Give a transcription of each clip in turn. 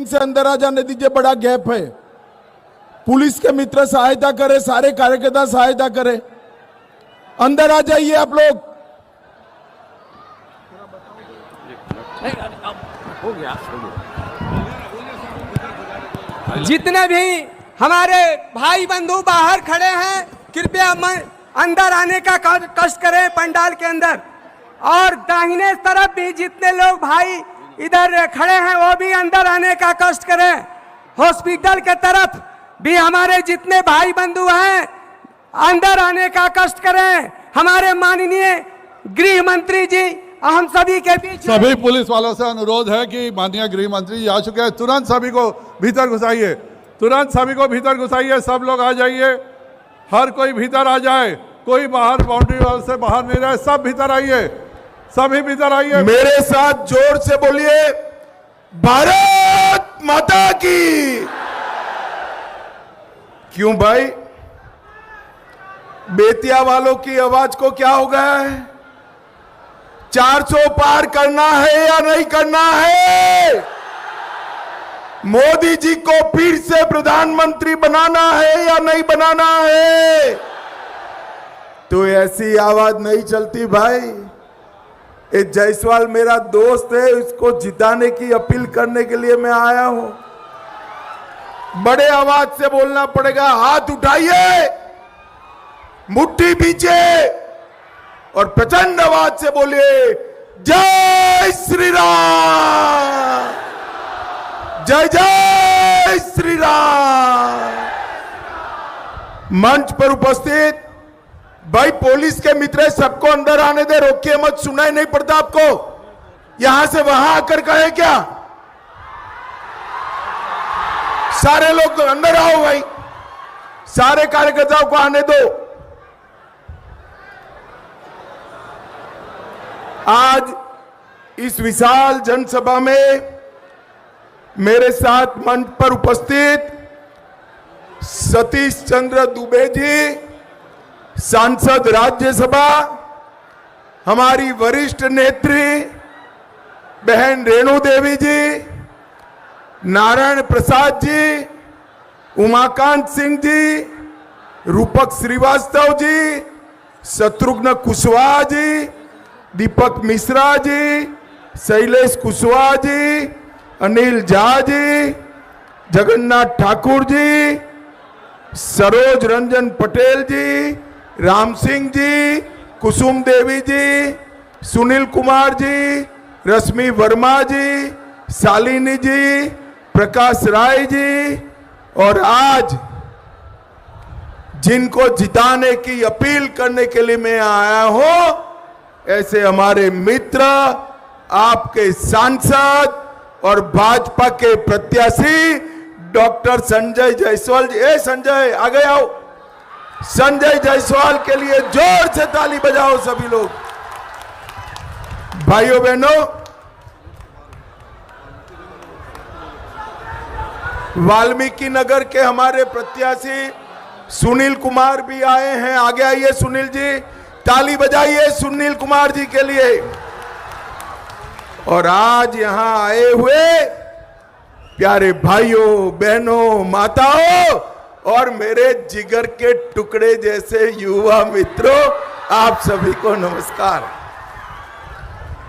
Checking से अंदर आ जाने दीजिए, बड़ा गैप है। पुलिस के मित्र सहायता करें, सारे कार्यकर्ता सहायता करें, अंदर आ जाइए आप लोग। हो गया। जितने भी हमारे भाई बंधु बाहर खड़े हैं, कृपया अंदर आने का कष्ट करें पंडाल के अंदर। और दाहिने तरफ भी जितने लोग भाई इधर खड़े हैं वो भी अंदर आने का कष्ट करें। हॉस्पिटल के तरफ भी हमारे जितने भाई बंधु हैं अंदर आने का कष्ट करें। हमारे माननीय गृह मंत्री जी हम सभी के बीच सभी पुलिस वालों से अनुरोध है कि माननीय गृह मंत्री जी आ चुके हैं, तुरंत सभी को भीतर घुसाइए, तुरंत सभी को भीतर घुसाइए। सब लोग आ जाइए, हर कोई भीतर आ जाए, कोई बाहर बाउंड्री वाल से बाहर नहीं रहे, सब भीतर आइए, सभी भीतर आइए। मेरे साथ जोर से बोलिए, भारत माता की। क्यों भाई, बेतिया वालों की आवाज को क्या हो गया है? 400 पार करना है या नहीं करना है? मोदी जी को फिर से प्रधानमंत्री बनाना है या नहीं बनाना है? तो ऐसी आवाज नहीं चलती भाई। ये जायसवाल मेरा दोस्त है, इसको जिताने की अपील करने के लिए मैं आया हूं। बड़े आवाज से बोलना पड़ेगा, हाथ उठाइए, मुट्ठी पीछे और प्रचंड आवाज से बोलिए, जय श्री राम, जय जय श्री राम। मंच पर उपस्थित भाई पुलिस के मित्र सबको अंदर आने दे, रोकिए मत, सुनाई नहीं पड़ता आपको? यहां से वहां आकर कहे क्या? सारे लोग अंदर आओ भाई, सारे कार्यकर्ताओं को आने दो। आज इस विशाल जनसभा में मेरे साथ मंच पर उपस्थित सतीश चंद्र दुबे जी, सांसद राज्यसभा, हमारी वरिष्ठ नेत्री बहन रेणु देवी जी, नारायण प्रसाद जी, उमाकांत सिंह जी, रूपक श्रीवास्तव जी, शत्रुघ्न कुशवाहा जी, दीपक मिश्रा जी, शैलेश कुशवाहा जी, अनिल झा जी, जगन्नाथ ठाकुर जी, सरोज रंजन पटेल जी, राम सिंह जी, कुसुम देवी जी, सुनील कुमार जी, रश्मि वर्मा जी, शालिनी जी, प्रकाश राय जी, और आज जिनको जिताने की अपील करने के लिए मैं आया हूं, ऐसे हमारे मित्र, आपके सांसद और भाजपा के प्रत्याशी डॉक्टर संजय जायसवाल जी। ए संजय, आगे आओ। संजय जायसवाल के लिए जोर से ताली बजाओ सभी लोग। भाइयों बहनों, वाल्मीकि नगर के हमारे प्रत्याशी सुनील कुमार भी आए हैं, आगे आइए सुनील जी, ताली बजाइए सुनील कुमार जी के लिए। और आज यहां आए हुए प्यारे भाइयों बहनों माताओं और मेरे जिगर के टुकड़े जैसे युवा मित्रों, आप सभी को नमस्कार।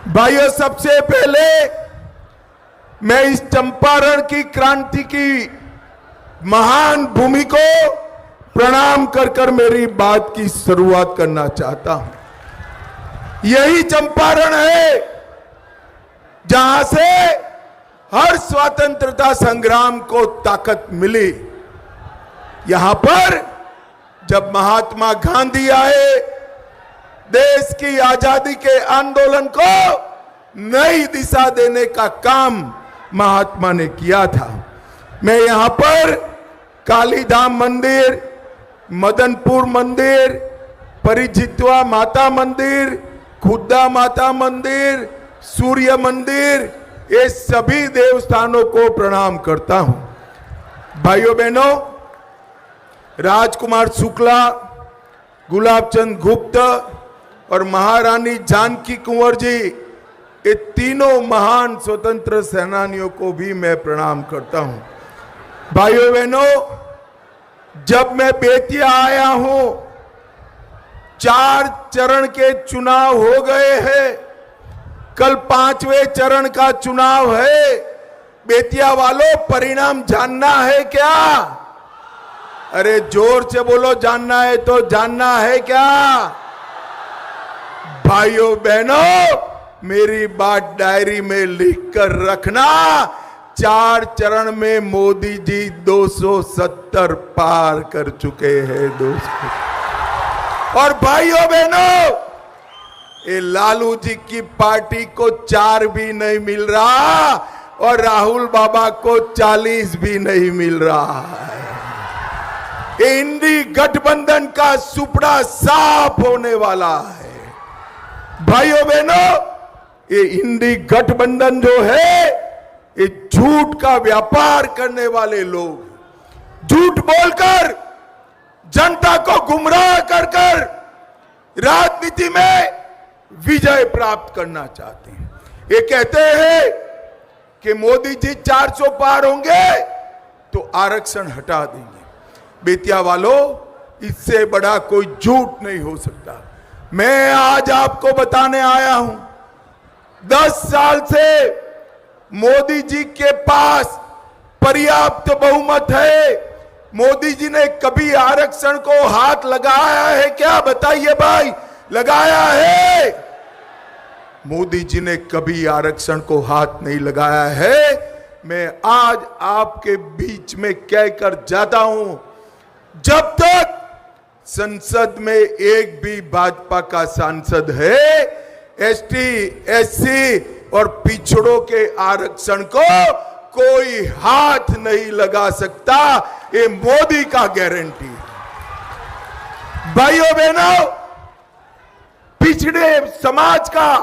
भाइयों, सबसे पहले मैं इस चंपारण की क्रांति की महान भूमि को प्रणाम कर कर मेरी बात की शुरुआत करना चाहता हूं। यही चंपारण है जहां से हर स्वतंत्रता संग्राम को ताकत मिली। यहां पर जब महात्मा गांधी आए, देश की आजादी के आंदोलन को नई दिशा देने का काम महात्मा ने किया था। मैं यहां पर कालीधाम मंदिर, मदनपुर मंदिर, परिजित्वा माता मंदिर, खुद्दा माता मंदिर, सूर्य मंदिर, ये सभी देवस्थानों को प्रणाम करता हूं। भाइयों बहनों, राजकुमार शुक्ला, गुलाब चंद गुप्ता और महारानी जानकी कुंवर जी, ये तीनों महान स्वतंत्र सेनानियों को भी मैं प्रणाम करता हूं। भाइयों बहनों, जब मैं बेतिया आया हूं, 4 चरण के चुनाव हो गए हैं, कल 5वें चरण का चुनाव है। बेतिया वालों, परिणाम जानना है क्या? अरे जोर से बोलो, जानना है तो जानना है क्या? भाइयों बहनों, मेरी बात डायरी में लिख कर रखना। 4 चरण में मोदी जी 270 पार कर चुके हैं दोस्तों। और भाइयों बहनों, ये लालू जी की पार्टी को 4 भी नहीं मिल रहा और राहुल बाबा को 40 भी नहीं मिल रहा है। ये इंडी गठबंधन का सुपड़ा साफ होने वाला है। भाइयों बहनों, ये इंडी गठबंधन जो है, ये झूठ का व्यापार करने वाले लोग, झूठ बोलकर जनता को गुमराह कर कर राजनीति में विजय प्राप्त करना चाहते हैं। ये कहते हैं कि मोदी जी 400 पार होंगे तो आरक्षण हटा देंगे। बेतिया वालों, इससे बड़ा कोई झूठ नहीं हो सकता। मैं आज आपको बताने आया हूं, 10 साल से मोदी जी के पास पर्याप्त बहुमत है। मोदी जी ने कभी आरक्षण को हाथ लगाया है क्या? बताइए भाई, लगाया है? मोदी जी ने कभी आरक्षण को हाथ नहीं लगाया है। मैं आज आपके बीच में कहकर जाता हूं, जब तक संसद में एक भी भाजपा का सांसद है, एसटी, एससी और पिछड़ों के आरक्षण को कोई हाथ नहीं लगा सकता। ये मोदी का गारंटी है। भाइयों बहनों, पिछड़े समाज का,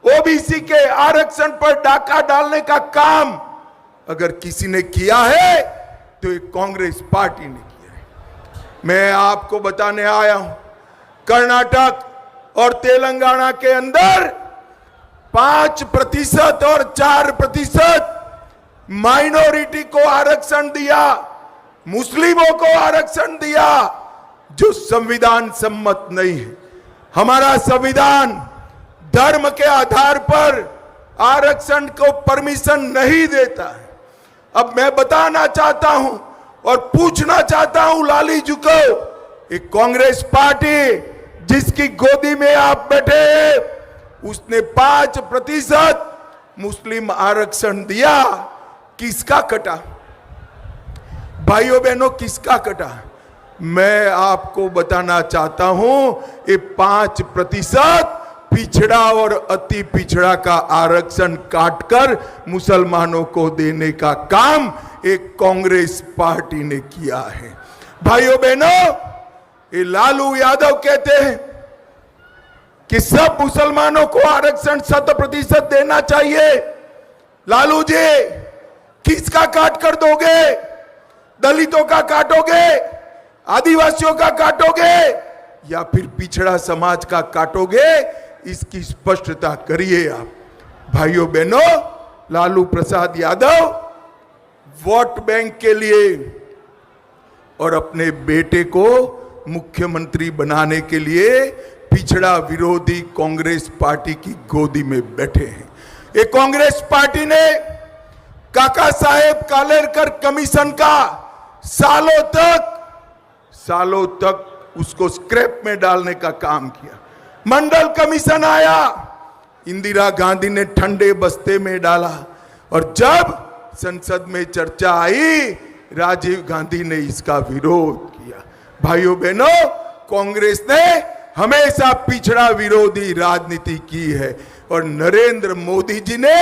ओबीसी के आरक्षण पर डाका डालने का काम अगर किसी ने किया है तो ये कांग्रेस पार्टी ने किया है। मैं आपको बताने आया हूं, कर्नाटक और तेलंगाना के अंदर 5% और 4% माइनॉरिटी को आरक्षण दिया, मुस्लिमों को आरक्षण दिया, जो संविधान सम्मत नहीं है। हमारा संविधान धर्म के आधार पर आरक्षण को परमिशन नहीं देता है। अब मैं बताना चाहता हूं और पूछना चाहता हूं लाली जी को, एक कांग्रेस पार्टी जिसकी गोदी में आप बैठे हैं, उसने 5% मुस्लिम आरक्षण दिया, किसका कटा? भाइयों बहनों, किसका कटा? मैं आपको बताना चाहता हूं, ये 5% पिछड़ा और अति पिछड़ा का आरक्षण काटकर मुसलमानों को देने का काम एक कांग्रेस पार्टी ने किया है। भाइयों बहनों, ये लालू यादव कहते हैं कि सब मुसलमानों को आरक्षण 100% देना चाहिए। लालू जी, किसका काट कर दोगे? दलितों का काटोगे, आदिवासियों का काटोगे, या फिर पिछड़ा समाज का काटोगे? इसकी स्पष्टता करिए आप। भाइयों बहनों, लालू प्रसाद यादव वोट बैंक के लिए और अपने बेटे को मुख्यमंत्री बनाने के लिए पिछड़ा विरोधी कांग्रेस पार्टी की गोदी में बैठे हैं। ये कांग्रेस पार्टी ने काका साहेब कालेलकर कमीशन का सालों तक उसको स्क्रैप में डालने का काम किया। मंडल कमीशन आया, इंदिरा गांधी ने ठंडे बस्ते में डाला, और जब संसद में चर्चा आई, राजीव गांधी ने इसका विरोध किया। भाइयों बहनों, कांग्रेस ने हमेशा पिछड़ा विरोधी राजनीति की है, और नरेंद्र मोदी जी ने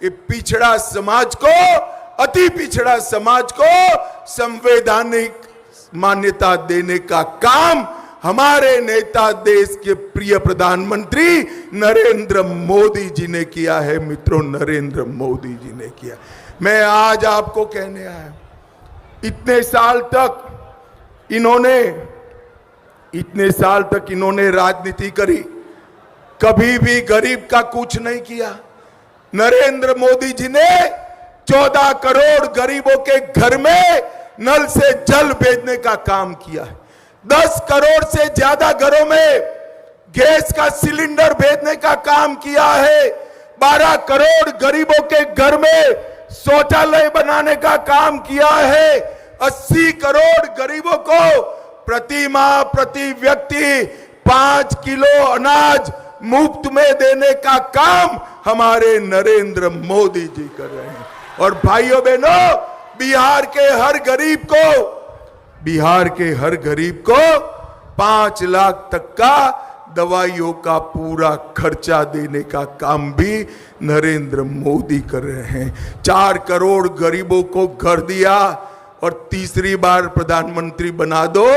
ये पिछड़ा समाज को, अति पिछड़ा समाज को संवैधानिक मान्यता देने का काम हमारे नेता, देश के प्रिय प्रधानमंत्री नरेंद्र मोदी जी ने किया है। मित्रों, नरेंद्र मोदी जी ने किया। मैं आज आपको कहने आया, इतने साल तक इन्होंने राजनीति करी, कभी भी गरीब का कुछ नहीं किया। नरेंद्र मोदी जी ने 14 करोड़ गरीबों के घर में नल से जल भेजने का काम किया है। 10 करोड़ से ज्यादा घरों में गैस का सिलेंडर भेजने का काम किया है। 12 करोड़ गरीबों के घर में शौचालय बनाने का काम किया है। 80 करोड़ गरीबों को प्रति माह प्रति व्यक्ति 5 किलो अनाज मुफ्त में देने का काम हमारे नरेंद्र मोदी जी कर रहे हैं। और भाइयों बहनों, बिहार के हर गरीब को 5 लाख तक का दवाइयों का पूरा खर्चा देने का काम भी नरेंद्र मोदी कर रहे हैं। 4 करोड़ गरीबों को घर दिया और तीसरी बार प्रधानमंत्री बना दो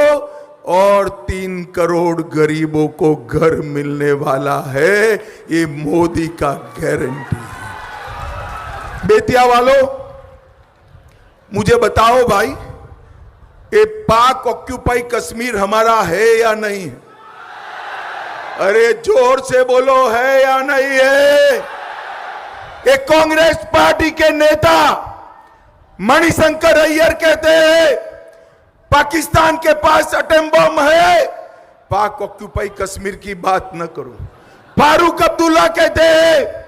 और 3 करोड़ गरीबों को घर मिलने वाला है। ये मोदी का गारंटी है। बेतिया वालों, मुझे बताओ भाई, ये पाक ऑक्यूपाई कश्मीर हमारा है या नहीं है? अरे जोर से बोलो, है या नहीं है? एक कांग्रेस पार्टी के नेता मणिशंकर अय्यर कहते हैं पाकिस्तान के पास एटम बम है, पाक ऑक्यूपाई कश्मीर की बात न करो। फारूक अब्दुल्ला कहते हैं,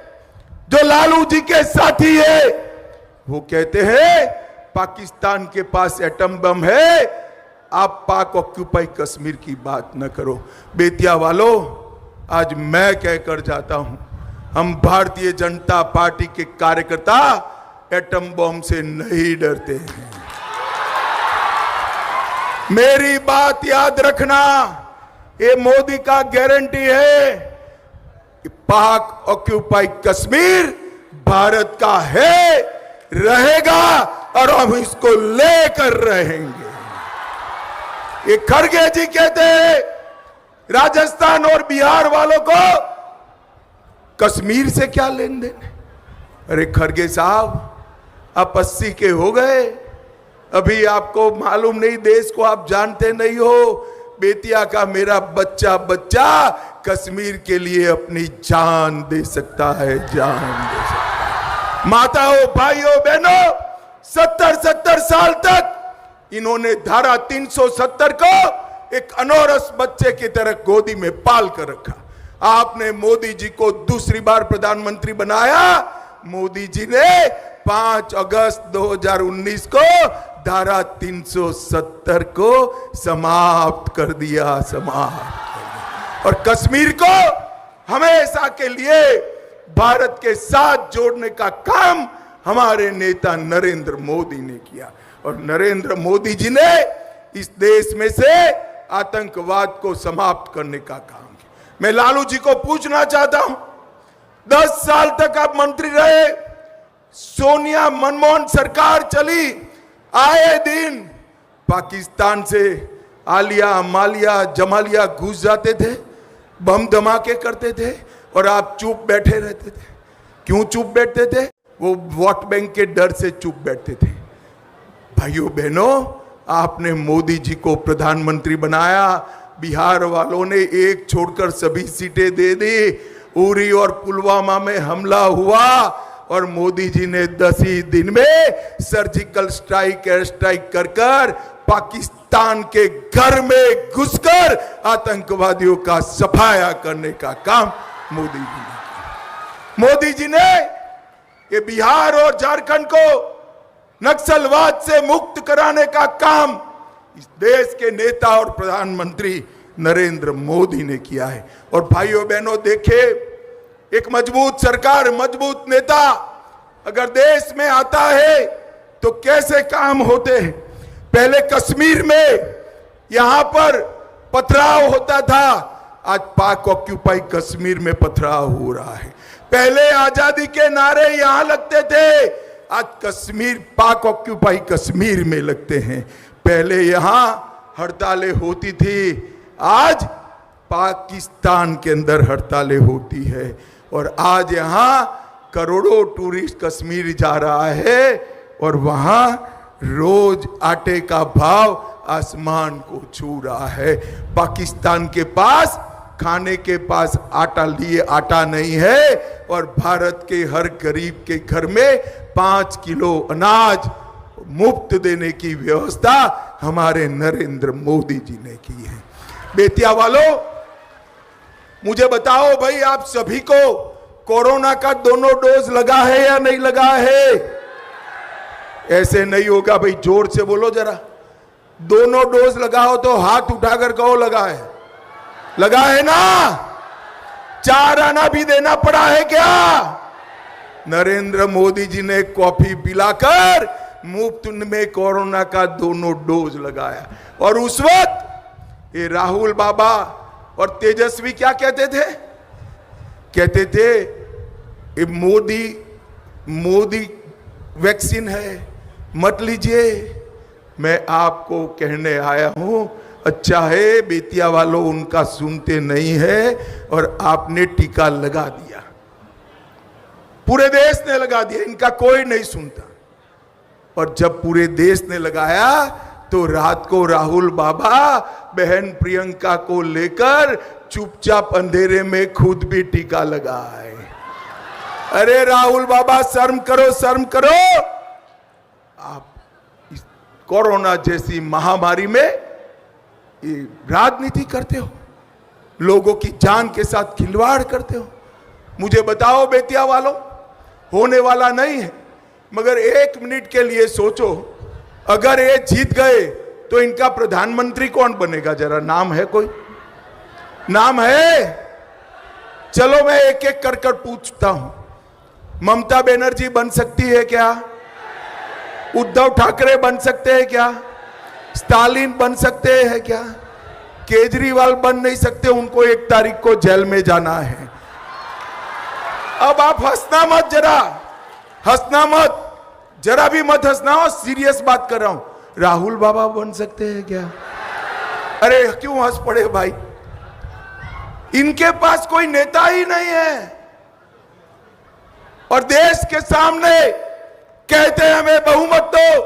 जो लालू जी के साथी है, वो कहते हैं पाकिस्तान के पास एटम बम है, आप पाक ऑक्यूपाई कश्मीर की बात न करो। बेतिया वालों, आज मैं कहकर जाता हूं, हम भारतीय जनता पार्टी के कार्यकर्ता एटम बम से नहीं डरते हैं। मेरी बात याद रखना, ये मोदी का गारंटी है कि पाक ऑक्यूपाई कश्मीर भारत का है, रहेगा और हम इसको लेकर रहेंगे। ये खड़गे जी कहते हैं राजस्थान और बिहार वालों को कश्मीर से क्या लेन देन है? अरे खड़गे साहब, आप 80 के हो गए, अभी आपको मालूम नहीं, देश को आप जानते नहीं हो। बेतिया का मेरा बच्चा कश्मीर के लिए अपनी जान दे सकता है, जान दे सकता है। माताओं, भाइयों, बहनों, 70 साल तक इन्होंने धारा 370 को एक अनौरस बच्चे की तरह गोदी में पाल कर रखा। आपने मोदी जी को दूसरी बार प्रधानमंत्री बनाया। मोदी जी ने 5 अगस्त 2019 को धारा 370 को समाप्त कर दिया, समाप्त। और कश्मीर को हमेशा के लिए भारत के साथ जोड़ने का काम हमारे नेता नरेंद्र मोदी ने किया। और नरेंद्र मोदी जी ने इस देश में से आतंकवाद को समाप्त करने का काम किया। मैं लालू जी को पूछना चाहता हूं, 10 साल तक आप मंत्री रहे, सोनिया मनमोहन सरकार चली, आए दिन पाकिस्तान से आलिया, मालिया, जमालिया घुस जाते थे, बम धमाके करते थे और आप चुप बैठे रहते थे। क्यों चुप बैठते थे? वो वोट बैंक के डर से चुप बैठते थे। भाइयों बहनों, आपने मोदी जी को प्रधानमंत्री बनाया, बिहार वालों ने एक छोड़कर सभी सीटें दे दी। उरी और पुलवामा में हमला हुआ और मोदी जी ने 10 ही दिन में सर्जिकल स्ट्राइक, एयर स्ट्राइक कर पाकिस्तान के घर में घुसकर आतंकवादियों का सफाया करने का काम मोदी जी ने किया। मोदी जी ने ये बिहार और झारखंड को नक्सलवाद से मुक्त कराने का काम इस देश के नेता और प्रधानमंत्री नरेंद्र मोदी ने किया है। और भाइयों बहनों, देखिए, एक मजबूत सरकार, मजबूत नेता अगर देश में आता है तो कैसे काम होते हैं। पहले कश्मीर में यहां पर पथराव होता था, आज पाक ऑक्यूपाई कश्मीर में पथराव हो रहा है। पहले आजादी के नारे यहां लगते थे, आज कश्मीर, पाक ऑक्यूपाई कश्मीर में लगते हैं। पहले यहां हड़तालें होती थी, आज पाकिस्तान के अंदर हड़तालें होती है। और आज यहां करोड़ों टूरिस्ट कश्मीर जा रहा है और वहां रोज आटे का भाव आसमान को छू रहा है। पाकिस्तान के पास खाने के पास आटा लिए आटा नहीं है, और भारत के हर गरीब के घर में 5 किलो अनाज मुफ्त देने की व्यवस्था हमारे नरेंद्र मोदी जी ने की है। बेतिया वालों, मुझे बताओ भाई, आप सभी को कोरोना का दोनों डोज लगा है या नहीं लगा है? ऐसे नहीं होगा भाई, जोर से बोलो जरा। दोनों डोज लगाओ तो हाथ उठाकर कहो लगा है। लगा है ना? 4 आना भी देना पड़ा है क्या? नरेंद्र मोदी जी ने कॉफी पिलाकर मुफ्त में कोरोना का दोनों डोज लगाया। और उस वक्त ये राहुल बाबा और तेजस्वी क्या कहते थे? कहते थे ये मोदी वैक्सीन है, मत लीजिए। मैं आपको कहने आया हूं, अच्छा है बेतिया वालों उनका सुनते नहीं है, और आपने टीका लगा दिया, पूरे देश ने लगा दिया, इनका कोई नहीं सुनता। और जब पूरे देश ने लगाया तो रात को राहुल बाबा बहन प्रियंका को लेकर चुपचाप अंधेरे में खुद भी टीका लगाए। अरे राहुल बाबा, शर्म करो, शर्म करो। आप इस कोरोना जैसी महामारी में ये राजनीति करते हो, लोगों की जान के साथ खिलवाड़ करते हो। मुझे बताओ बेतिया वालों, होने वाला नहीं है, मगर 1 मिनट के लिए सोचो, अगर ये जीत गए तो इनका प्रधानमंत्री कौन बनेगा? जरा नाम है कोई? नाम है? चलो मैं एक एक कर कर पूछता हूं। ममता बनर्जी बन सकती है क्या? उद्धव ठाकरे बन सकते हैं क्या? स्टालिन बन सकते हैं क्या? केजरीवाल बन नहीं सकते, उनको 1 तारीख को जेल में जाना है। अब आप हंसना मत, जरा हंसना मत, जरा भी मत हंसना हो, सीरियस बात कर रहा हूं। राहुल बाबा बन सकते हैं क्या? अरे क्यों हंस पड़े भाई? इनके पास कोई नेता ही नहीं है, और देश के सामने कहते हैं हमें बहुमत दो।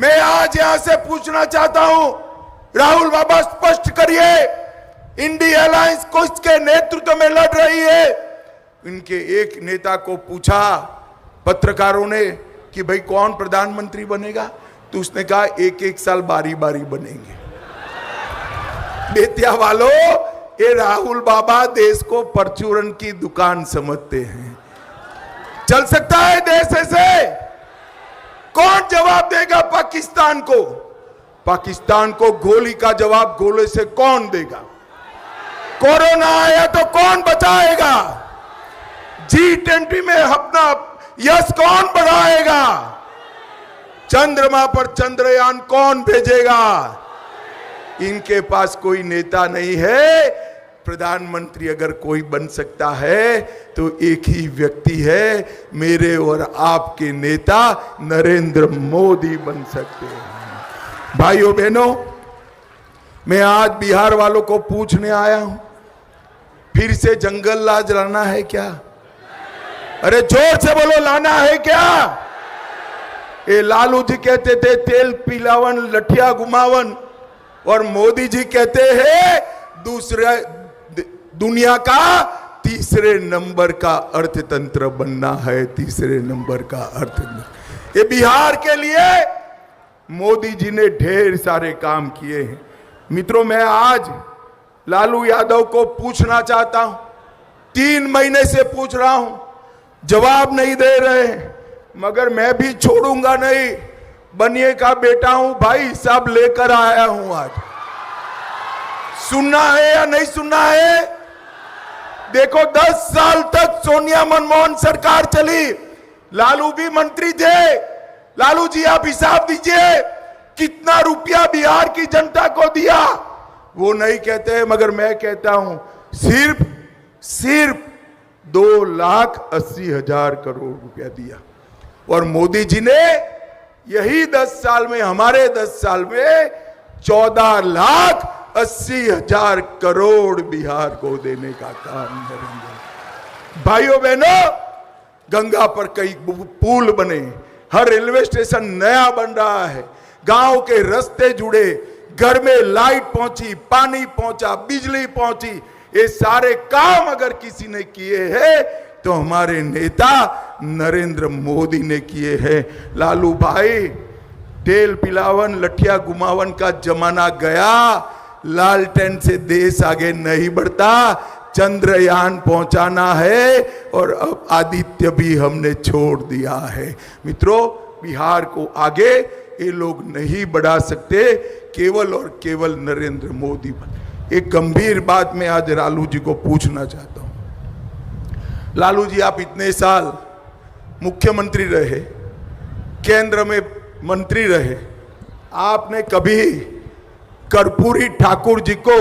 मैं आज यहां से पूछना चाहता हूं, राहुल बाबा स्पष्ट करिए, इंडिया अलायंस किसके नेतृत्व में लड़ रही है? इनके एक नेता को पूछा पत्रकारों ने कि भाई कौन प्रधानमंत्री बनेगा, तो उसने कहा 1-1 साल बारी बारी बनेंगे। बेतिया वालों, ये राहुल बाबा देश को परचूरन की दुकान समझते हैं। चल सकता है देश ऐसे? कौन जवाब देगा पाकिस्तान को? पाकिस्तान को गोली का जवाब गोले से कौन देगा? कोरोना आया तो कौन बचाएगा? G20 में अपना यश कौन बढ़ाएगा? चंद्रमा पर चंद्रयान कौन भेजेगा? इनके पास कोई नेता नहीं है। प्रधानमंत्री अगर कोई बन सकता है तो एक ही व्यक्ति है, मेरे और आपके नेता नरेंद्र मोदी बन सकते हैं। भाइयों बहनों, मैं आज बिहार वालों को पूछने आया हूं, फिर से जंगल राज लाना है क्या? अरे जोर से बोलो, लाना है क्या? ये लालू जी कहते थे तेल पिलावन लठिया घुमावन, और मोदी जी कहते हैं दूसरे दुनिया का 3रे नंबर का अर्थतंत्र बनना है, 3रे नंबर का अर्थतंत्र। ये बिहार के लिए मोदी जी ने ढेर सारे काम किए हैं। मित्रों, मैं आज लालू यादव को पूछना चाहता हूं, 3 महीने से पूछ रहा हूं, जवाब नहीं दे रहे, मगर मैं भी छोड़ूंगा नहीं। बनिए का बेटा हूं भाई, सब लेकर आया हूं आज। सुनना है या नहीं सुनना है? देखो 10 साल तक सोनिया मनमोहन सरकार चली, लालू भी मंत्री थे। लालू जी आप हिसाब दीजिए कितना रुपया बिहार की जनता को दिया। वो नहीं कहते, मगर मैं कहता हूं सिर्फ 2,80,000 करोड़ रुपया दिया। और मोदी जी ने यही 10 साल में, हमारे 10 साल में 14,80,000 करोड़ बिहार को देने का काम करेंगे। भाइयों बहनों, गंगा पर कई पुल बने, हर रेलवे स्टेशन नया बन रहा है, गांव के रास्ते जुड़े, घर में लाइट पहुंची, पानी पहुंचा, बिजली पहुंची, ये सारे काम अगर किसी ने किए हैं तो हमारे नेता नरेंद्र मोदी ने किए हैं। लालू भाई, तेल पिलावन लठिया घुमावन का जमाना गया, लालटेन से देश आगे नहीं बढ़ता, चंद्रयान पहुंचाना है और अब आदित्य भी हमने छोड़ दिया है। मित्रों, बिहार को आगे ये लोग नहीं बढ़ा सकते, केवल और केवल नरेंद्र मोदी। एक गंभीर बात मैं आज लालू जी को पूछना चाहता हूं। लालू जी, आप इतने साल मुख्यमंत्री रहे, केंद्र में मंत्री रहे, आपने कभी कर्पूरी ठाकुर जी को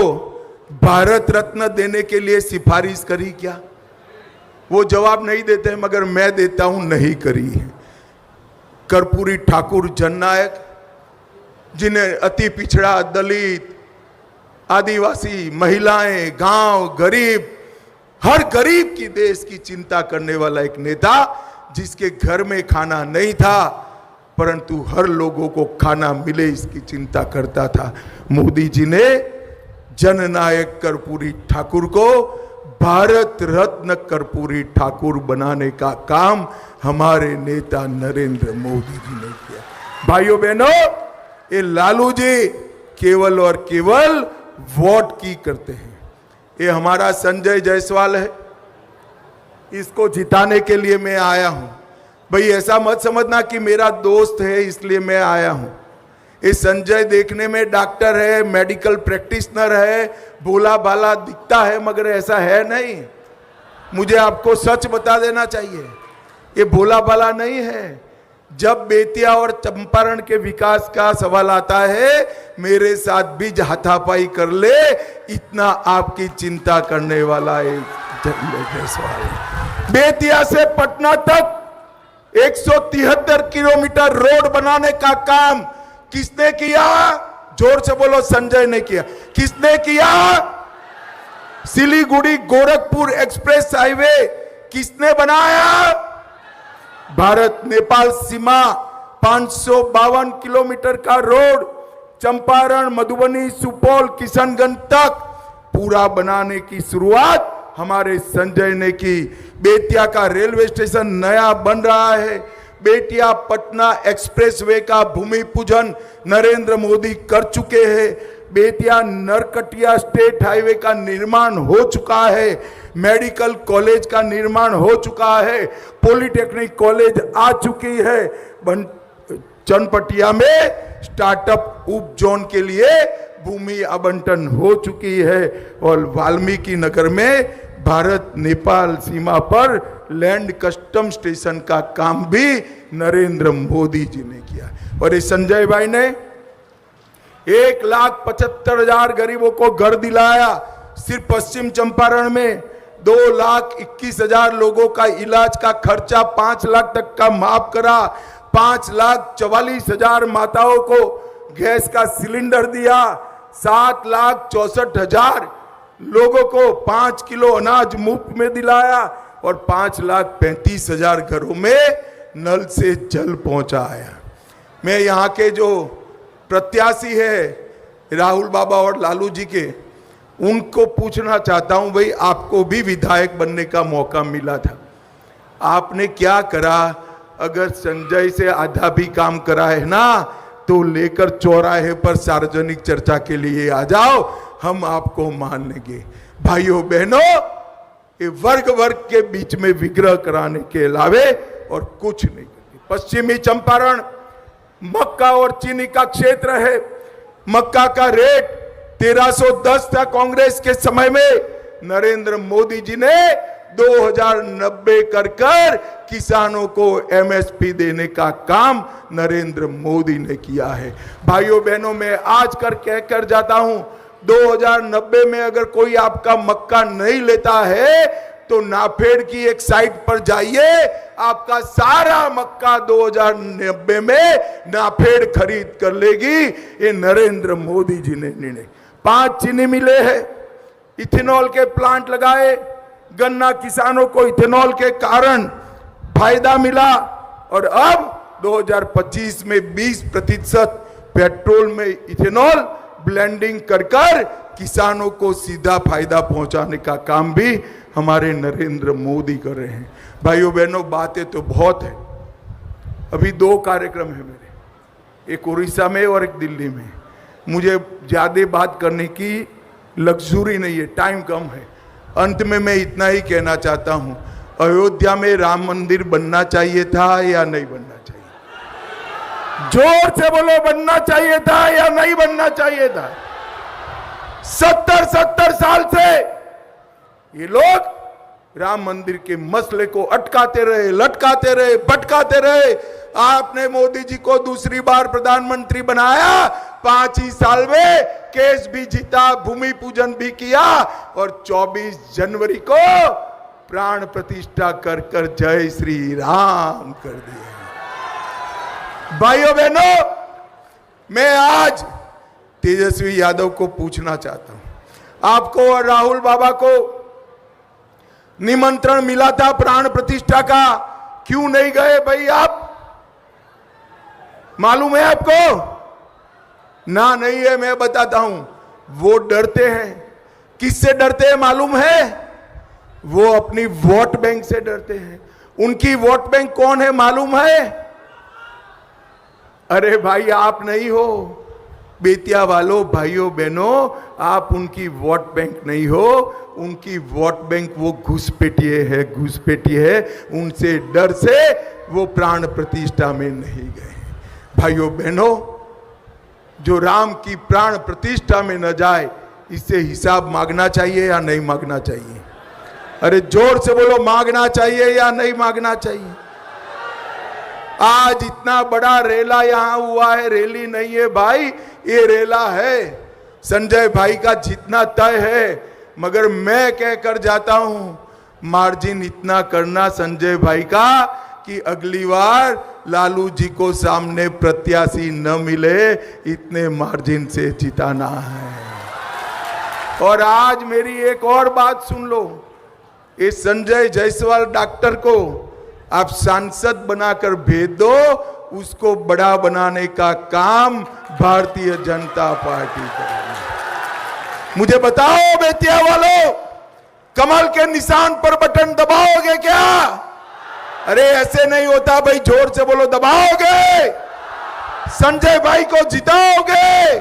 भारत रत्न देने के लिए सिफारिश करी क्या? वो जवाब नहीं देते हैं, मगर मैं देता हूं, नहीं करी है। कर्पूरी ठाकुर जननायक, जिन्हें अति पिछड़ा, दलित, आदिवासी, महिलाएं, गांव, गरीब, हर गरीब की देश की चिंता करने वाला एक नेता, जिसके घर में खाना नहीं था परंतु हर लोगों को खाना मिले इसकी चिंता करता था। मोदी जी ने जननायक कर्पूरी ठाकुर को भारत रत्न कर्पूरी ठाकुर बनाने का काम हमारे नेता नरेंद्र मोदी जी ने किया। भाइयों बहनों, ये लालू जी केवल और केवल वोट की करते हैं। ये हमारा संजय जायसवाल है, इसको जिताने के लिए मैं आया हूं। भाई ऐसा मत समझना कि मेरा दोस्त है इसलिए मैं आया हूं। ये संजय देखने में डॉक्टर है, मेडिकल प्रैक्टिशनर है, भोला भाला दिखता है, मगर ऐसा है नहीं। मुझे आपको सच बता देना चाहिए, ये भोला भाला नहीं है। जब बेतिया और चंपारण के विकास का सवाल आता है, मेरे साथ भी हाथापाई कर ले, इतना आपकी चिंता करने वाला एक सवाल है। बेतिया से पटना तक 173 किलोमीटर रोड बनाने का काम किसने किया? जोर से बोलो, संजय ने किया। किसने किया? सिलीगुड़ी गोरखपुर एक्सप्रेस हाईवे किसने बनाया? भारत नेपाल सीमा 552 किलोमीटर का रोड चंपारण, मधुबनी, सुपौल, किशनगंज तक पूरा बनाने की शुरुआत हमारे संजय ने की। बेतिया का रेलवे स्टेशन नया बन रहा है। बेतिया पटना एक्सप्रेसवे का भूमि पूजन नरेंद्र मोदी कर चुके हैं। बेतिया नरकटिया स्टेट हाईवे का निर्माण हो चुका है। मेडिकल कॉलेज का निर्माण हो चुका है। पॉलिटेक्निक कॉलेज आ चुकी है। चनपटिया में स्टार्टअप उप जोन के लिए भूमि आवंटन हो चुकी है और वाल्मीकि नगर में भारत नेपाल सीमा पर लैंड कस्टम स्टेशन का काम भी नरेंद्र मोदी जी ने किया। और इस संजय भाई ने 1,75,000 गरीबों को घर दिलाया। सिर्फ पश्चिम चंपारण में 2,21,000 लोगों का इलाज का खर्चा 5 लाख तक का माफ करा। 5,44,000 माताओं को गैस का सिलेंडर दिया। 7,64,000 लोगों को 5 किलो अनाज मुफ्त में दिलाया और 5,35,000 घरों में नल से जल पहुंचाया। मैं यहाँ के जो प्रत्याशी है राहुल बाबा और लालू जी के, उनको पूछना चाहता हूं, भाई आपको भी विधायक बनने का मौका मिला था, आपने क्या करा? अगर संजय से आधा भी काम करा है ना, तो लेकर चौराहे पर सार्वजनिक चर्चा के लिए आ जाओ, हम आपको मान लेंगे। भाइयों बहनों, ये वर्ग वर्ग के बीच में विग्रह कराने के अलावे और कुछ नहीं करते। पश्चिमी चंपारण मक्का और चीनी का क्षेत्र है। मक्का का रेट 1310 था कांग्रेस के समय में। नरेंद्र मोदी जी ने 2090 कर किसानों को एमएसपी देने का काम नरेंद्र मोदी ने किया है। भाइयों बहनों, मैं आज कर कहकर जाता हूं, 2090 में अगर कोई आपका मक्का नहीं लेता है तो नाफेड की एक साइट पर जाइए, आपका सारा मक्का 2090 में नाफेड खरीद कर लेगी। ये नरेंद्र मोदी जी ने निर्णय। 5 चीनी मिले हैं, इथेनॉल के प्लांट लगाए, गन्ना किसानों को इथेनॉल के कारण फायदा मिला और अब 2025 में 20% पेट्रोल में इथेनॉल ब्लेंडिंग कर किसानों को सीधा फायदा पहुंचाने का काम भी हमारे नरेंद्र मोदी कर रहे हैं। भाइयों बहनों, बातें तो बहुत है। अभी 2 कार्यक्रम है मेरे, एक उड़ीसा में और एक दिल्ली में। मुझे ज्यादा बात करने की लग्जरी नहीं है, टाइम कम है। अंत में मैं इतना ही कहना चाहता हूं, अयोध्या में राम मंदिर बनना चाहिए था या नहीं बनना चाहिए? जोर से बोलो, बनना चाहिए था या नहीं बनना चाहिए था? 70 साल से ये लोग राम मंदिर के मसले को अटकाते रहे, लटकाते रहे, भटकाते रहे। आपने मोदी जी को दूसरी बार प्रधानमंत्री बनाया, 5 ही साल में केस भी जीता, भूमि पूजन भी किया और 24 जनवरी को प्राण प्रतिष्ठा कर कर जय श्री राम कर दिया। भाइयों बहनों, मैं आज तेजस्वी यादव को पूछना चाहता हूं, आपको और राहुल बाबा को निमंत्रण मिला था प्राण प्रतिष्ठा का, क्यों नहीं गए भाई आप? मालूम है आपको? ना नहीं है, मैं बताता हूं। वो डरते हैं। किससे डरते हैं मालूम है? वो अपनी वोट बैंक से डरते हैं। उनकी वोट बैंक कौन है मालूम है? अरे भाई, आप नहीं हो। बेतिया वालों, भाइयों बहनों, आप उनकी वोट बैंक नहीं हो। उनकी वोट बैंक वो घुसपैठिए है, घुसपैठिए है। उनसे डर से वो प्राण प्रतिष्ठा में नहीं गए। भाइयों बहनों, जो राम की प्राण प्रतिष्ठा में न जाए, इससे हिसाब मांगना चाहिए या नहीं मांगना चाहिए? अरे जोर से बोलो, मांगना चाहिए या नहीं मांगना चाहिए? आज इतना बड़ा रेला यहां हुआ है, रैली नहीं है भाई, ये रेला है। संजय भाई का जितना तय है, मगर मैं कहकर जाता हूं, मार्जिन इतना करना संजय भाई का कि अगली बार लालू जी को सामने प्रत्याशी न मिले, इतने मार्जिन से जिताना है। और आज मेरी एक और बात सुन लो, इस संजय जायसवाल डॉक्टर को आप सांसद बनाकर भेज दो, उसको बड़ा बनाने का काम भारतीय जनता पार्टी करेगी। मुझे बताओ बेतिया वालों, कमल के निशान पर बटन दबाओगे क्या? अरे ऐसे नहीं होता भाई, जोर से बोलो, दबाओगे? संजय भाई को जिताओगे?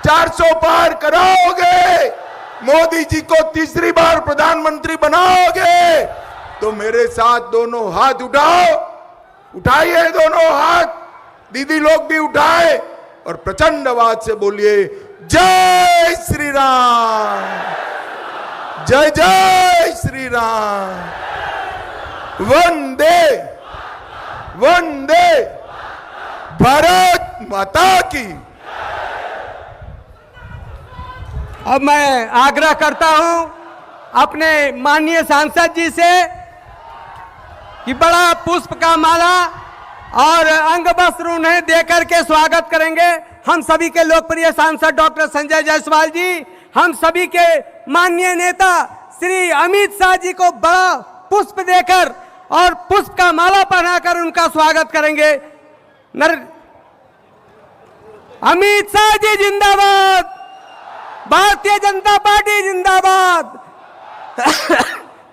400 पार कराओगे? मोदी जी को तीसरी बार प्रधानमंत्री बनाओगे? तो मेरे साथ दोनों हाथ उठाओ, उठाइए दोनों हाथ, दीदी लोग भी उठाए और प्रचंड आवाज से बोलिए, जय श्री राम, जय जय श्री राम, वंदे वंदे भारत माता की। अब मैं आग्रह करता हूं अपने माननीय सांसद जी से कि बड़ा पुष्प का माला और अंग वस्त्र उन्हें देकर के स्वागत करेंगे। हम सभी के लोकप्रिय सांसद डॉक्टर संजय जायसवाल जी, हम सभी के माननीय नेता श्री अमित शाह जी को बड़ा पुष्प देकर और पुष्प का माला पहनाकर उनका स्वागत करेंगे। अमित शाह जी जिंदाबाद, भारतीय जनता पार्टी जिंदाबाद,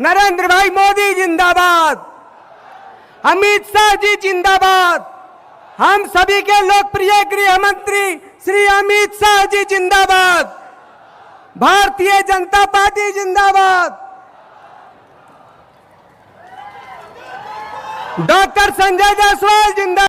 नरेंद्र भाई मोदी जिंदाबाद, अमित शाह जी जिंदाबाद, हम सभी के लोकप्रिय गृह मंत्री श्री अमित शाह जी जिंदाबाद, भारतीय जनता पार्टी जिंदाबाद, डॉक्टर संजय जायसवाल जिंदाबाद।